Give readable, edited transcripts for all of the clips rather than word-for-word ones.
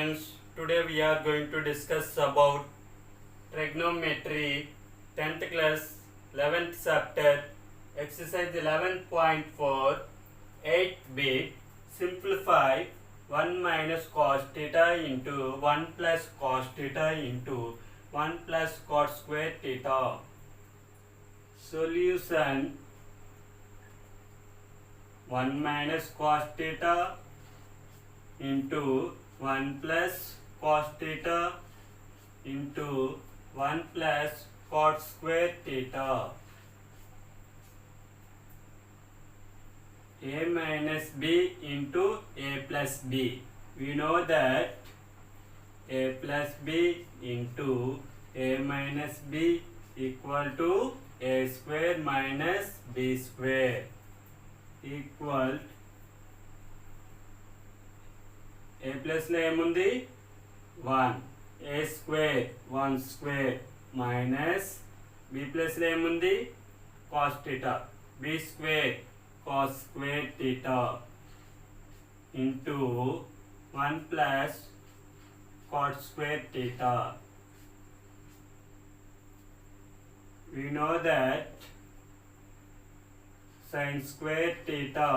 students, today we are going to discuss about trigonometry 10th class 11th chapter exercise 11.4 8b. Simplify 1 minus cos theta into 1 plus cos theta into 1 plus cot square theta. Solution: 1 minus cos theta into 1 plus cos theta into 1 plus cot square theta. A minus b into a plus b. We know that a plus b into a minus b equal to a square minus b square equal a plus లో ఏముంది 1 a square 1 square minus b plus లో ఏముంది cos theta b square cos square theta into 1 plus cot square theta. We know that sin square theta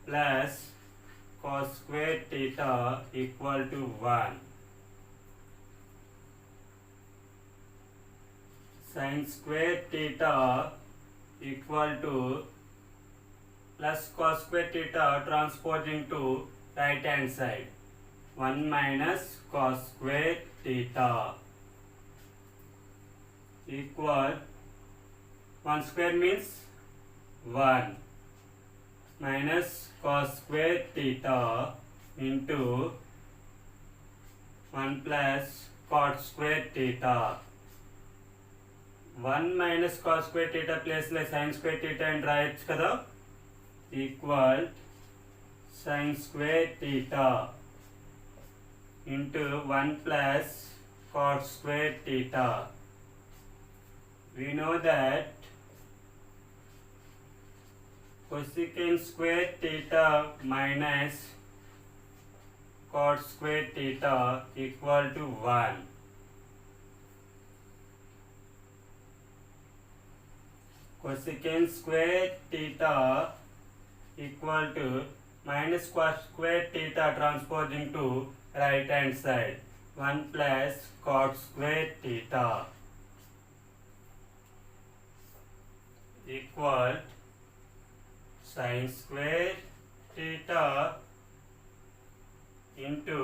plus cos square theta equal to 1. Sin square theta equal to plus cos square theta transposing to right hand side 1 minus cos square theta equal 1 square means 1 minus cos square theta into 1 plus cot square theta. 1 minus cos square theta place like sin square theta and right kada equal sin square theta into 1 plus cot square theta. We know that cosecant square theta minus cot square theta equal to 1. Cosecant square theta equal to minus cot square theta transposing to right hand side 1 plus cot square theta equal sin square theta into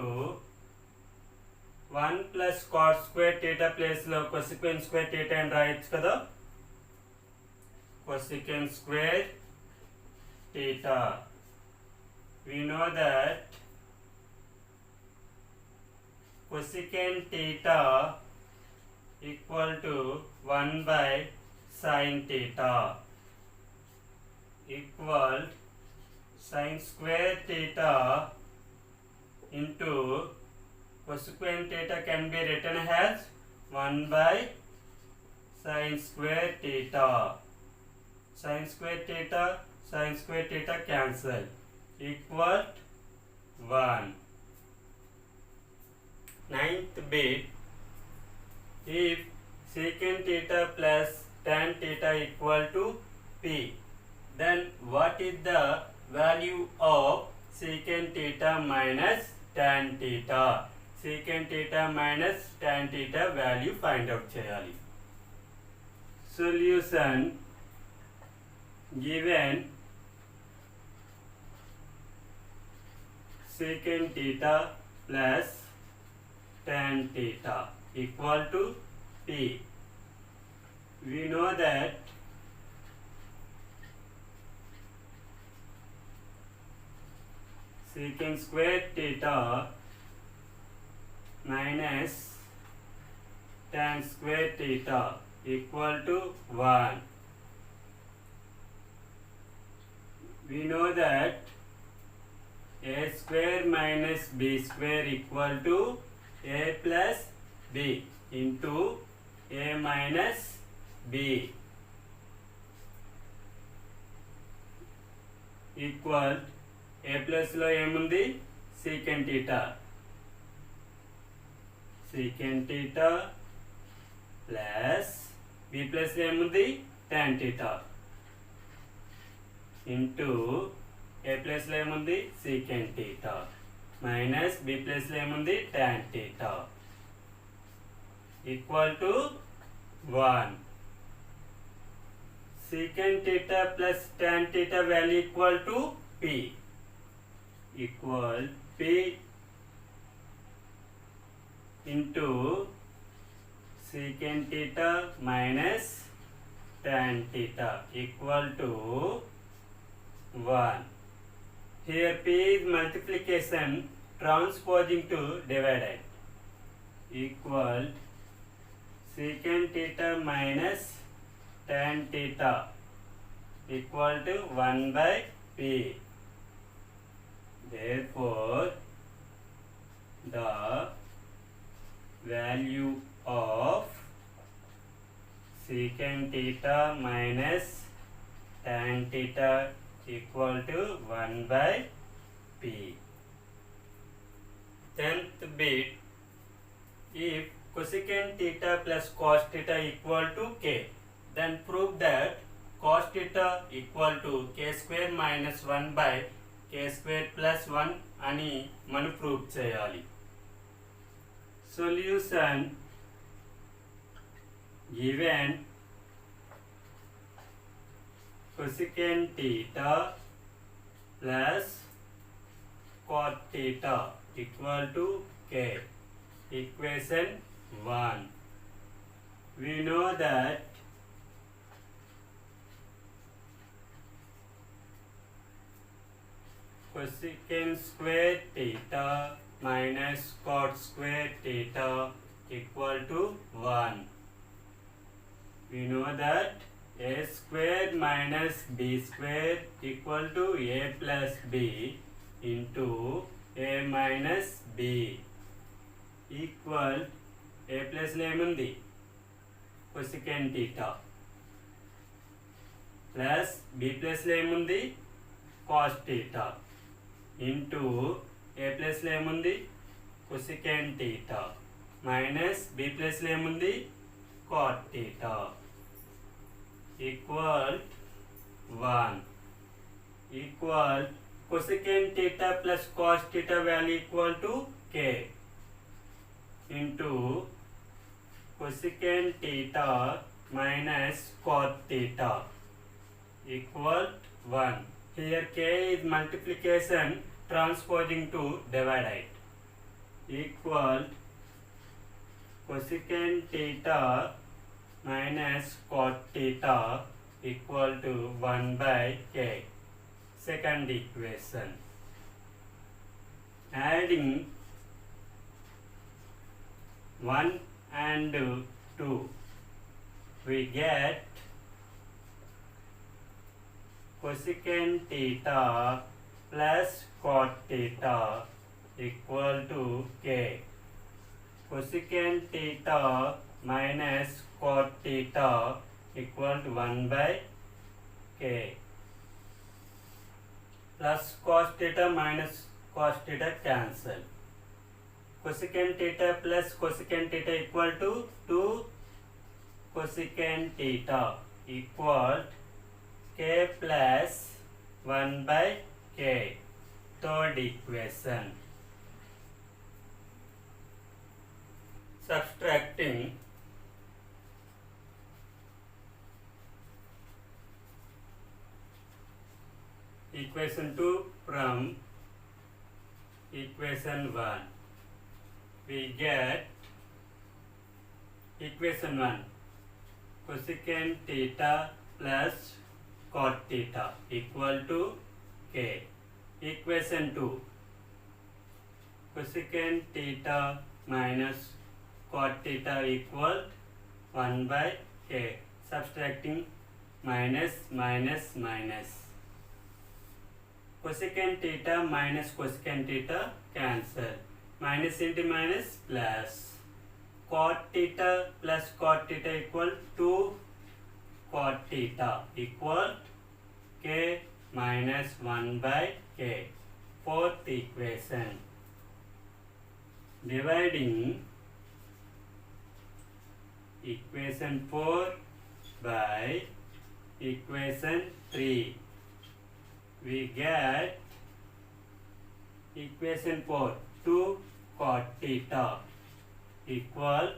1 plus cot square theta place lo cosecant square theta and right kada cosecant square theta. We know that cosecant theta equal to 1 by sin theta equal sin square theta into cosecant theta can be written as 1 by sin square theta. Sin square theta cancel equal 1. 9th bit, if secant theta plus tan theta equal to p, then what is the value of secant theta minus tan theta? Secant theta minus tan theta value find out cheyali. Solution: given secant theta plus tan theta equal to p, we know that secant square theta minus tan square theta equal to 1. We know that a square minus b square equal to a plus b into a minus b equal a plus లో ఏముంది secant theta secant theta plus b plus ఏముంది tan theta into a plus ఏముంది secant theta minus b plus ఏముంది tan theta equal to 1. Secant theta plus tan theta value equal to p. Equal p into secant theta minus tan theta equal to 1. Here p is multiplication transposing to dividend equal secant theta minus tan theta equal to 1 by p. Therefore, the value of secant theta minus tan theta equal to 1 by p. 10th bit, if cosecant theta plus cos theta equal to k, then prove that cos theta equal to k square minus 1 by k square plus 1 అని మనం prove చేయాలి. Solution given cosecant theta plus cot theta equal to k. Equation 1. We know that cosecant square theta minus cot square theta equal to 1. We know that a square minus b square equal to a plus b into a minus b equal a plus ఏముంది cosecant theta plus b plus ఏముంది cos theta into a plus ఏముంది cosecant theta minus b plus ఏముంది cot theta equal 1 equal cosecant theta plus cos theta value equal to k into cosecant theta minus cot theta equal 1. Here k is multiplication transposing to dividend equal cosecant theta minus cot theta equal to 1 by k. Second equation. Adding 1 and 2, we get cosecant theta plus cot theta equal to k. Cosecant theta minus cot theta equal to 1 by k. Plus cos theta minus cos theta cancel. Cosecant theta plus cosecant theta equal to 2 cosecant theta equal k plus 1 by k. Third equation. Subtracting equation 2 from equation 1, we get equation 1 cosecant theta plus cot theta equal to k. Equation 2 cosecant theta minus cot theta equal 1 by k. Subtracting minus minus minus. Cosecant theta minus cosecant theta cancel. Minus into minus plus. Cot theta plus cot theta equal to cot theta equal k minus 1 by k. Fourth equation. Dividing equation 4 by equation 3. We get equation 4 2 cot theta equal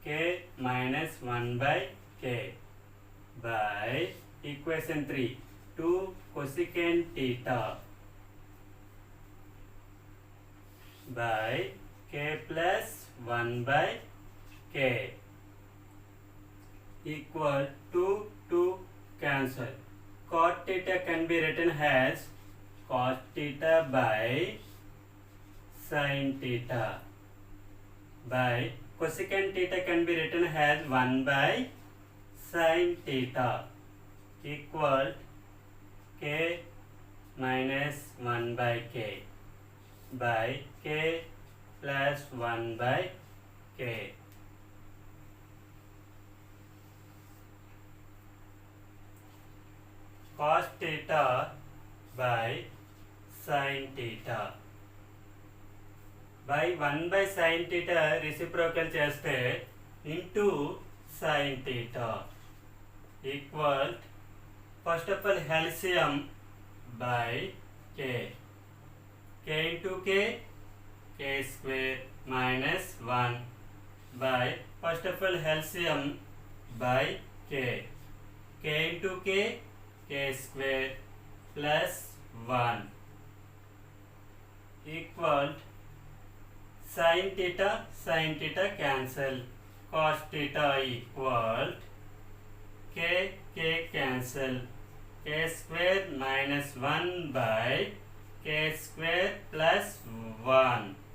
k minus 1 by k by equation 3 2 cosecant theta by k plus 1 by k equal to cancel. Cot theta can be written as cos theta by sin theta by cosecant theta can be written as 1 by sin theta equal k minus 1 by k by k plus 1 by k. Cos theta by sin theta by 1 by sin theta reciprocal చేస్తే into sin theta equal first of all LCM by k into k square minus 1 by first of all LCM by k into k square plus 1 equal sin theta cancel cos theta equal k cancel k square minus 1 by k square plus 1